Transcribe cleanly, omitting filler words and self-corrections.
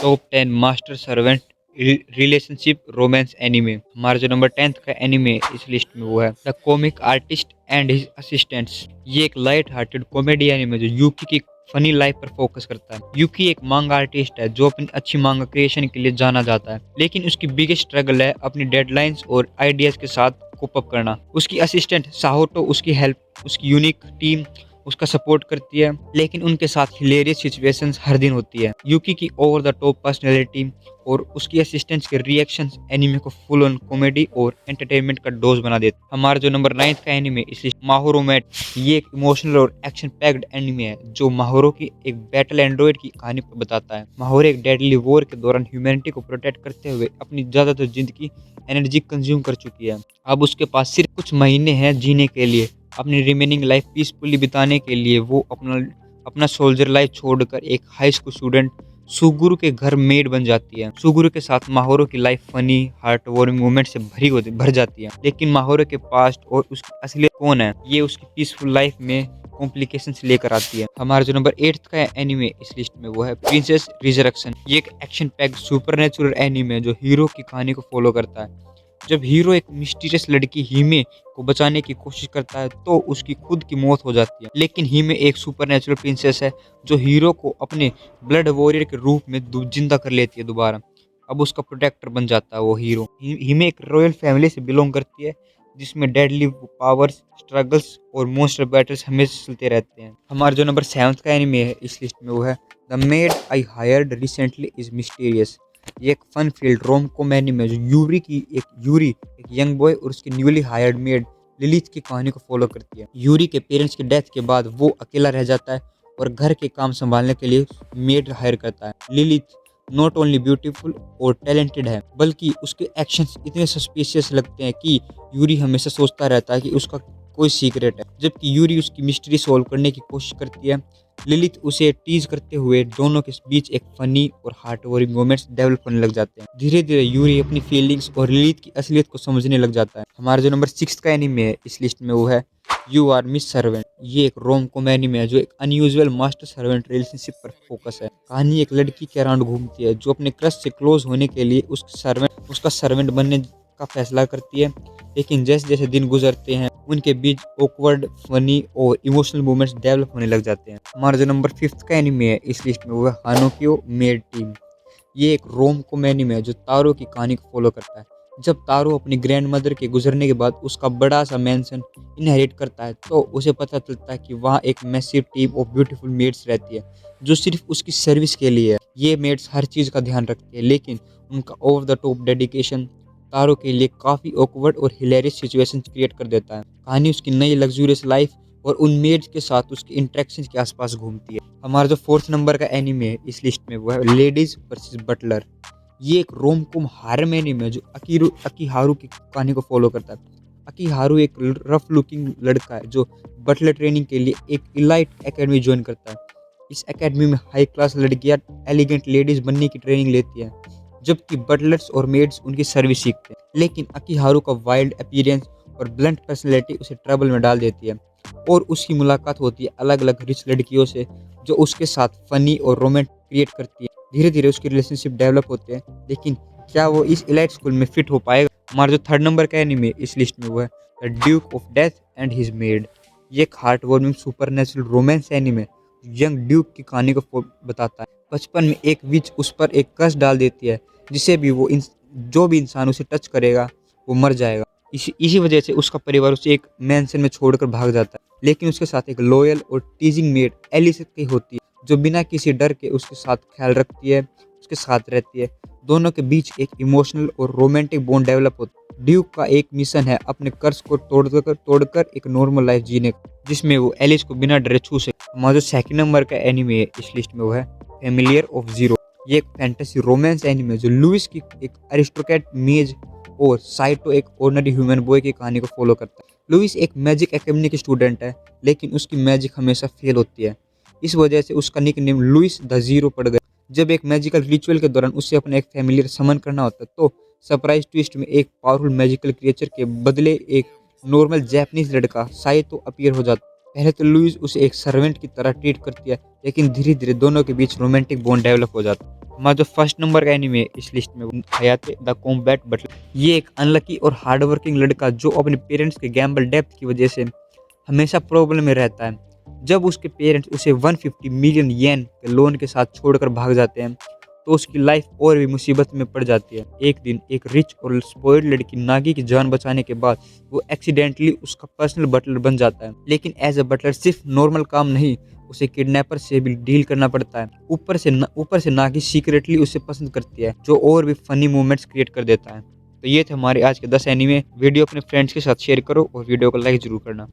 Top 10 master servant relationship romance anime. हमारा जो number 10 का एनिमे इस लिस्ट में वो है the comic artist and his assistants. ये एक लाइट हार्टेड कॉमेडी एनिमे जो यूकी की फनी लाइफ पर फोकस करता है। यूकी एक मांगा आर्टिस्ट है जो अपनी अच्छी मांगा क्रिएशन के लिए जाना जाता है, लेकिन उसकी बिगेस्ट स्ट्रगल है अपनी डेडलाइंस और आइडियाज के साथ कोप अप करना। उसकी असिस्टेंट साहोटो उसकी हेल्प, उसकी यूनिक टीम उसका सपोर्ट करती है, लेकिन उनके साथ हिलेरियस सिचुएशंस हर दिन होती है। यूकी की ओवर द टॉप पर्सनैलिटी और उसकी असिस्टेंट्स के रिएक्शंस एनीमे को फुल ऑन कॉमेडी और एंटरटेनमेंट का डोज बना देते हैं। हमारा जो नंबर 9 का एनीमे इसलिए माहोरो मैट। ये एक इमोशनल और एक्शन पैक्ड एनीमे है जो माहोरो की एक बैटल एंड्रॉइड की कहानी को बताता है। माहोरो एक डेडली वॉर के दौरान ह्यूमैनिटी को प्रोटेक्ट करते हुए अपनी ज्यादातर जिंदगी एनर्जी कंज्यूम कर चुकी है। अब उसके पास सिर्फ कुछ महीने हैं जीने के लिए। अपनी रिमेनिंग लाइफ पीसफुली बिताने के लिए वो अपना सोल्जर लाइफ छोड़कर एक हाई स्कूल स्टूडेंट सुगुरु के घर मेड बन जाती है। सुगुरु के साथ माहोरो की life funny heart warming moment से भर जाती है, लेकिन माहोरो के पास्ट और उसकी असलियत कौन है ये उसकी पीसफुल लाइफ में कॉम्प्लिकेशंस लेकर आती है। हमारा जो नंबर 8 का एनीमे इस लिस्ट में वो है प्रिंसेस रिजरेक्शन। ये एक एक्शन पैक्ड सुपरनेचुरल एनीमे है जो हीरो की कहानी को फॉलो करता है। जब हीरो एक मिस्टीरियस लड़की हिमे को बचाने की कोशिश करता है तो उसकी खुद की मौत हो जाती है, लेकिन हिमे एक सुपरनेचुरल प्रिंसेस है जो हीरो को अपने ब्लड वॉरियर के रूप में जिंदा कर लेती है दोबारा। अब उसका प्रोटेक्टर बन जाता है वो हीरो। हिमे एक रॉयल फैमिली से बिलोंग करती है जिसमें डेडली पावर्स, स्ट्रगल्स और मॉन्स्टर बैटल्स हमेशा चलते रहते हैं। हमारा जो नंबर 7 का एनिमे है इस लिस्ट में वो है the maid I hired recently is mysterious. ये एक fun filled rom com anime जो यूरी एक यंग बॉय और उसकी न्यूली हायर्ड मेड लिलिथ की कहानी को फॉलो करती है। यूरी के पेरेंट्स की डेथ के बाद वो अकेला रह जाता है और घर के काम संभालने के लिए मेड हायर करता है। लिलिथ नॉट ओनली ब्यूटीफुल और टैलेंटेड है, बल्कि उसके एक्शंस इतने सस्पिशियस लगते हैं कि यूरी हमेशा सोचता रहता है कि उसका कोई सीक्रेट है। जबकि यूरी उसकी मिस्ट्री सॉल्व करने की कोशिश करती है, लिलिथ उसे टीज करते हुए दोनों के बीच एक फनी और हार्ट वार्मिंग मोमेंट्स डेवलप होने लग जाते हैं। धीरे धीरे यूरी अपनी फीलिंग्स और लिलिथ की असलियत को समझने लग जाता है। हमारा जो नंबर 6 का एनीमे है इस लिस्ट में वो है यू आर मिस सर्वेंट। ये एक रोम कॉम एनीमे है जो एक अनयूजुअल मास्टर सर्वेंट रिलेशनशिप पर फोकस है। कहानी एक लड़की के अराउंड घूमती है जो अपने क्रश से क्लोज होने के लिए उसका सर्वेंट बनने का फैसला करती है, लेकिन जैसे जैसे दिन गुजरते हैं उनके बीच ऑकवर्ड, फनी और इमोशनल मोमेंट्स डेवलप होने लग जाते हैं। हमारा जो नंबर 5 का एनीमे है इस लिस्ट में वो है हानोकियो मेड टीम। ये एक रोम कॉम एनीमे है जो तारो की कहानी को फॉलो करता है। जब तारो अपनी ग्रैंड मदर के गुजरने के बाद उसका बड़ा सा मैंशन इनहेरिट करता है तो उसे पता चलता है कि वहाँ एक massive team of beautiful maids रहती है जो सिर्फ उसकी सर्विस के लिए है। ये मेड्स हर चीज़ का ध्यान रखती है, लेकिन उनका ओवर द टॉप डेडिकेशन तारो के लिए काफ़ी ऑकवर्ड और हिलेरियस सिचुएशन क्रिएट कर देता है। कहानी उसकी नई लग्जूरियस लाइफ और उन मेड्स के साथ उसके इंटरेक्शन के आसपास घूमती है। हमारा जो 4th नंबर का एनीमे है इस लिस्ट में वो है लेडीज वर्सेस बटलर। ये एक रोम कॉम हारम एनीमे है जो अकीहारू की कहानी को फॉलो करता है। अकीहारू एक रफ लुकिंग लड़का है जो बटलर ट्रेनिंग के लिए एक इलाइट एकेडमी ज्वाइन करता है। इस एकेडमी में हाई क्लास लड़कियां एलिगेंट लेडीज बनने की ट्रेनिंग लेती हैं, जबकि बटलर्स और मेड्स उनकी सर्विस सीखते हैं। लेकिन अकीहारू का वाइल्ड अपीयरेंस और ब्लंट पर्सनैलिटी उसे ट्रबल में डाल देती है और उसकी मुलाकात होती है अलग अलग रिच लड़कियों से जो उसके साथ फनी और रोमांस क्रिएट करती है। धीरे धीरे उसकी रिलेशनशिप डेवलप होते हैं, लेकिन क्या वो इस इलाइट स्कूल में फिट हो पाएगा? हमारा जो 3rd नंबर का एनीमे इस लिस्ट में वो है the Duke of death and his made. ये एक heart warming supernatural romance anime young Duke की कहानी को बताता है। बचपन में एक विच उस पर एक कर्स डाल देती है जिसे भी जो भी इंसान उसे टच करेगा वो मर जाएगा। इसी वजह से उसका परिवार उसे एक मैंशन में छोड़कर भाग जाता है, लेकिन उसके साथ एक लॉयल और टीजिंग मेड एलिस की होती है जो बिना किसी डर के उसके साथ ख्याल रखती है, उसके साथ रहती है। दोनों के बीच एक इमोशनल और रोमांटिक बॉन्ड डेवलप होता है। ड्यूक का एक मिशन है अपने कर्ज को तोड़कर एक नॉर्मल लाइफ जीने का, जिसमें वो एलिस को बिना डरे छू सके। हमारा जो 2nd नंबर का एनीमे है इस लिस्ट में वो है फैमिलियर ऑफ जीरो। ये एक फैंटेसी रोमांस एनीमे जो लुइस की एक अरिस्टोक्रेट मेज और साइटो एक ऑर्डिनरी ह्यूमन बॉय की कहानी को फॉलो करता है। लुइस एक मैजिक एकेडमी की स्टूडेंट है, लेकिन उसकी मैजिक हमेशा फेल होती है। इस वजह से उसका निकनेम लुइस द जीरो पड़ गया। जब एक मैजिकल रिचुअल के दौरान उसे अपना एक फैमिलियर समन करना होता है तो सरप्राइज ट्विस्ट में एक पावरफुल मैजिकल क्रिएचर के बदले एक नॉर्मल जैपनीज लड़का साइतो अपीयर हो जाता है। पहले तो लुइस उसे एक सर्वेंट की तरह ट्रीट करती है, लेकिन धीरे धीरे दोनों के बीच रोमांटिक बॉन्ड डेवलप हो जाता है। हमारा जो फर्स्ट नंबर का एनिमे इस लिस्ट में हयाते द कॉम्बैट बटलर। ये एक अनलकी और हार्डवर्किंग लड़का जो अपने पेरेंट्स के गैम्बल डेप्थ की वजह से हमेशा प्रॉब्लम में रहता है। जब उसके पेरेंट्स उसे 150 मिलियन येन के लोन के साथ छोड़कर भाग जाते हैं, तो उसकी लाइफ और भी मुसीबत में पड़ जाती है। एक दिन एक रिच और स्पॉइल्ड लड़की नागी की जान बचाने के बाद वो एक्सीडेंटली उसका पर्सनल बटलर बन जाता है। लेकिन एज अ बटलर सिर्फ नॉर्मल काम नहीं, उसे किडनैपर से भी डील करना पड़ता है। ऊपर से नागी सीक्रेटली उसे पसंद करती है, जो और भी फनी मोमेंट्स क्रिएट कर देता है। तो ये थे हमारे आज के 10 एनीमे। वीडियो अपने फ्रेंड्स के साथ शेयर करो और वीडियो को लाइक जरूर करना।